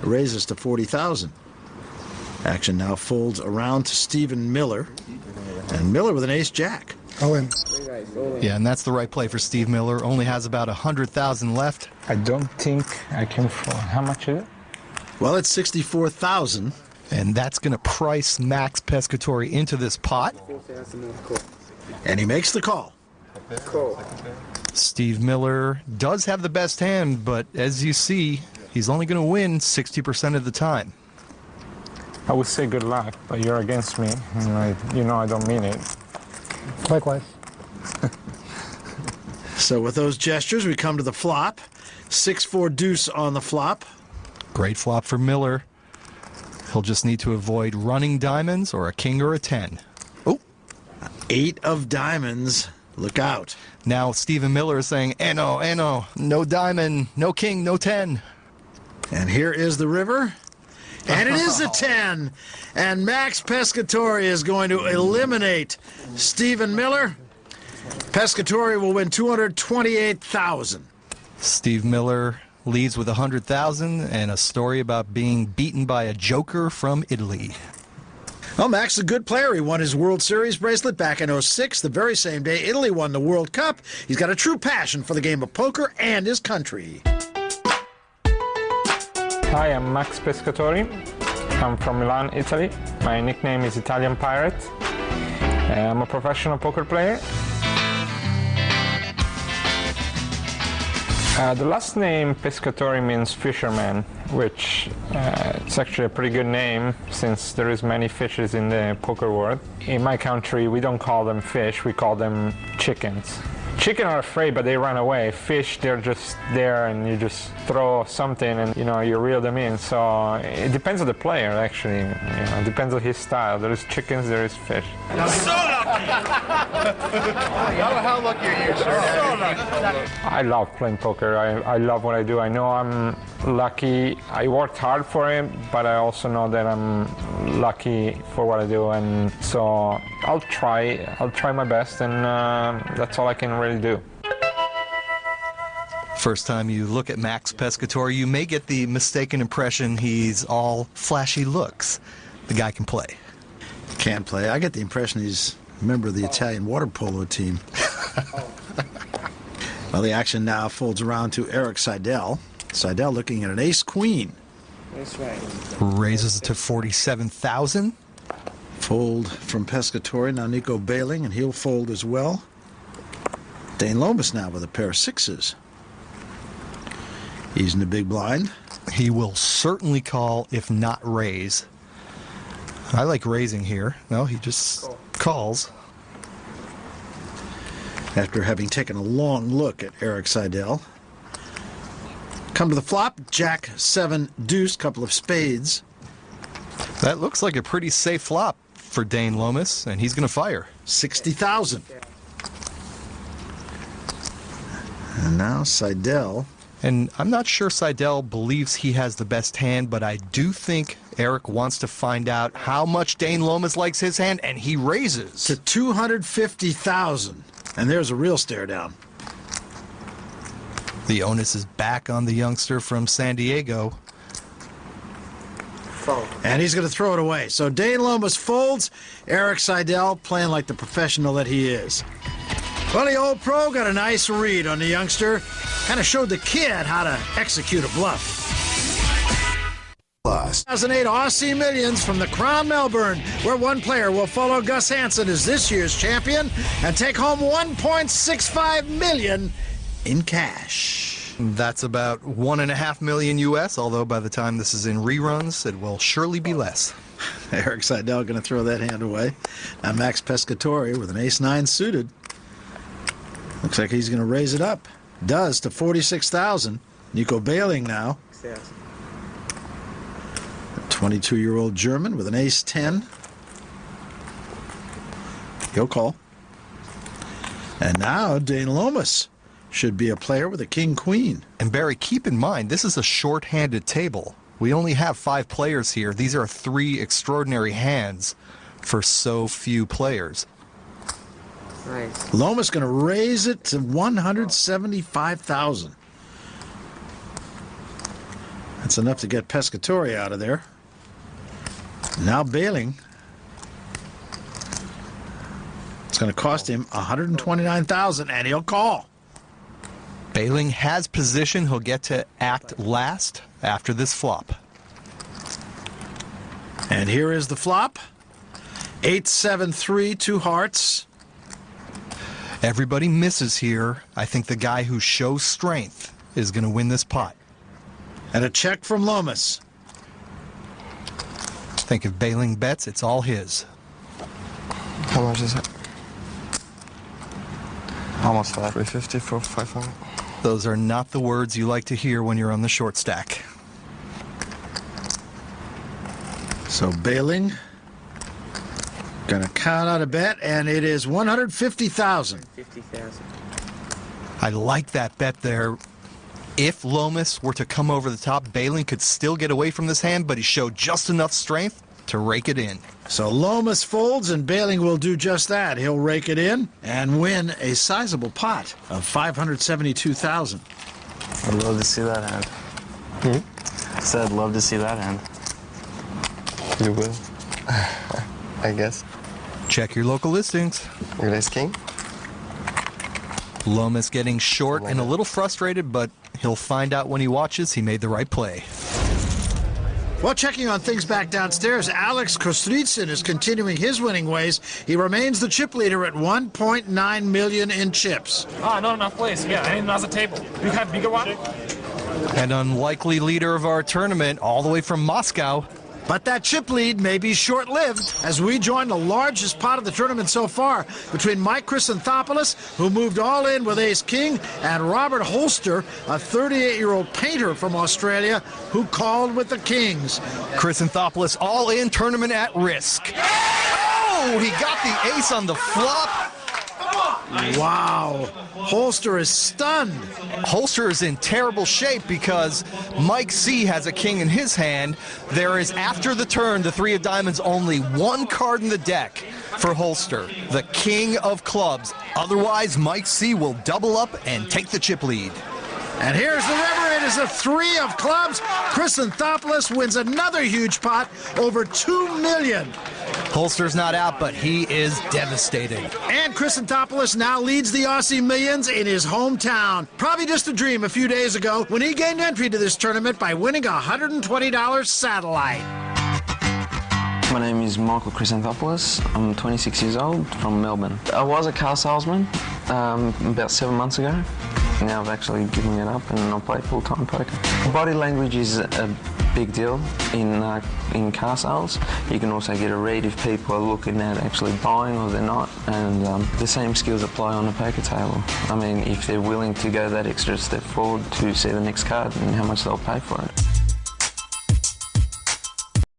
Raises to 40,000. Action now folds around to Stephen Miller. And Miller with an ace-jack. All in. Yeah, and that's the right play for Steve Miller. Only has about 100,000 left. I don't think I can fold. How much is it? Well, it's 64,000. And that's going to price Max Pescatore into this pot. And he makes the call. Steve Miller does have the best hand, but as you see, he's only going to win 60% of the time. I would say good luck, but you're against me, and you know I don't mean it. Likewise. So with those gestures, we come to the flop. 6-4 deuce on the flop. Great flop for Miller. He'll just need to avoid running diamonds or a king or a 10. Oh, 8 of diamonds. Look out. Now Stephen Miller is saying, no diamond, no king, no 10. And here is the river. And it is a 10. And Max Pescatore is going to eliminate Stephen Miller. Pescatore will win 228,000. Steve Miller leads with 100,000 and a story about being beaten by a joker from Italy. Well, Max is a good player. He won his World Series bracelet back in '06, the very same day Italy won the World Cup. He's got a true passion for the game of poker and his country. Hi, I'm Max Pescatore. I'm from Milan, Italy. My nickname is Italian Pirate. I'm a professional poker player. The last name Pescatore means fisherman, which it's actually a pretty good name since there is many fishes in the poker world. In my country, we don't call them fish, we call them chickens. Chicken are afraid, but they run away. Fish, they're just there, and you just throw something, and you reel them in. So it depends on the player, actually. It depends on his style. There is chickens, there is fish. So lucky! How lucky are you, sir? So lucky. I love playing poker. I love what I do. I know I'm lucky. I worked hard for it, but I also know that I'm lucky for what I do, and so I'll try my best, and that's all I can really do. First time you look at Max Pescatore, you may get the mistaken impression he's all flashy looks. The guy can play. Can play. I get the impression he's a member of the Italian water polo team. Well, the action now folds around to Erik Seidel. Seidel looking at an ace-queen. That's right. Raises it to 47,000. Fold from Pescatore. Now Nico Bailing, and he'll fold as well. Dane Lomas now with a pair of sixes. He's in the big blind. He will certainly call, if not raise. I like raising here. No, he just calls. After having taken a long look at Erik Seidel. Come to the flop. Jack, 7, deuce, couple of spades. That looks like a pretty safe flop for Dane Lomas, and he's going to fire. 60,000. And now Seidel. And I'm not sure Seidel believes he has the best hand, but I do think Erik wants to find out how much Dane Lomas likes his hand, and he raises. To 250,000. And there's a real stare down. The onus is back on the youngster from San Diego. And he's going to throw it away. So Dane Lomas folds. Erik Seidel playing like the professional that he is. Well, the old pro got a nice read on the youngster. Kind of showed the kid how to execute a bluff. 2008 Aussie Millions from the Crown Melbourne, where one player will follow Gus Hansen as this year's champion and take home $1.65 million in cash. That's about $1.5 million US, although by the time this is in reruns, it will surely be less. Erik Seidel going to throw that hand away. Now Max Pescatore with an ace-9 suited. Looks like he's going to raise it up. Does to 46,000. Nico Bailing now. 22-year-old German with an ace-10. He'll call. And now Dane Lomas should be a player with a king-queen. And Barry, keep in mind, this is a short-handed table. We only have 5 players here. These are 3 extraordinary hands for so few players. Nice. Lomas going to raise it to 175,000. That's That's enough to get Pescatore out of there. Now bailing. It's going to cost him $129,000, and he'll call. Bailing has position. He'll get to act last after this flop. And here is the flop. 8-7-3, 2 hearts. Everybody misses here. I think the guy who shows strength is going to win this pot. And a check from Lomas. I think if Bailing bets, it's all his. How much is it? Almost 5. 350 for 500. Those are not the words you like to hear when you're on the short stack. So bailing. Gonna count out a bet, and it is $150,000. 50,000. I like that bet there. If Lomas were to come over the top, Bailing could still get away from this hand, but he showed just enough strength to rake it in. So Lomas folds, and Bailing will do just that. He'll rake it in and win a sizable pot of $572,000. I'd love to see that hand. I said I'd love to see that hand. You will. I guess. Check your local listings. Your ace king? Lomas getting short and a little frustrated, but he'll find out when he watches he made the right play. Well, checking on things back downstairs, Alex Kostritsin is continuing his winning ways. He remains the chip leader at $1.9 million in chips. Ah, not enough place. Yeah, I need another table. You have bigger one? An unlikely leader of our tournament, all the way from Moscow. But that chip lead may be short-lived as we join the largest pot of the tournament so far between Mike Chrysanthopoulos, who moved all in with ace-king, and Robert Holster, a 38-year-old painter from Australia who called with the kings. Chrysanthopoulos all in, tournament at risk. Oh, he got the ace on the flop. Wow. Holster is stunned. Holster is in terrible shape because Mike C has a king in his hand. There is, after the turn, the 3 of diamonds, only one card in the deck for Holster, the king of clubs. Otherwise, Mike C will double up and take the chip lead. And here's the river. It is a 3 of clubs. Chrysanthopoulos wins another huge pot, over $2 million. Holster's not out, but he is devastated. And Chrysanthopoulos now leads the Aussie Millions in his hometown. Probably just a dream a few days ago when he gained entry to this tournament by winning a $120 satellite. My name is Michael Chrysanthopoulos. I'm 26 years old, from Melbourne. I was a car salesman about 7 months ago. Now I've actually given it up and I play full-time poker. Body language is a big deal in car sales. You can also get a read if people are looking at actually buying or they're not, and the same skills apply on a poker table. I mean, if they're willing to go that extra step forward to see the next card and how much they'll pay for it.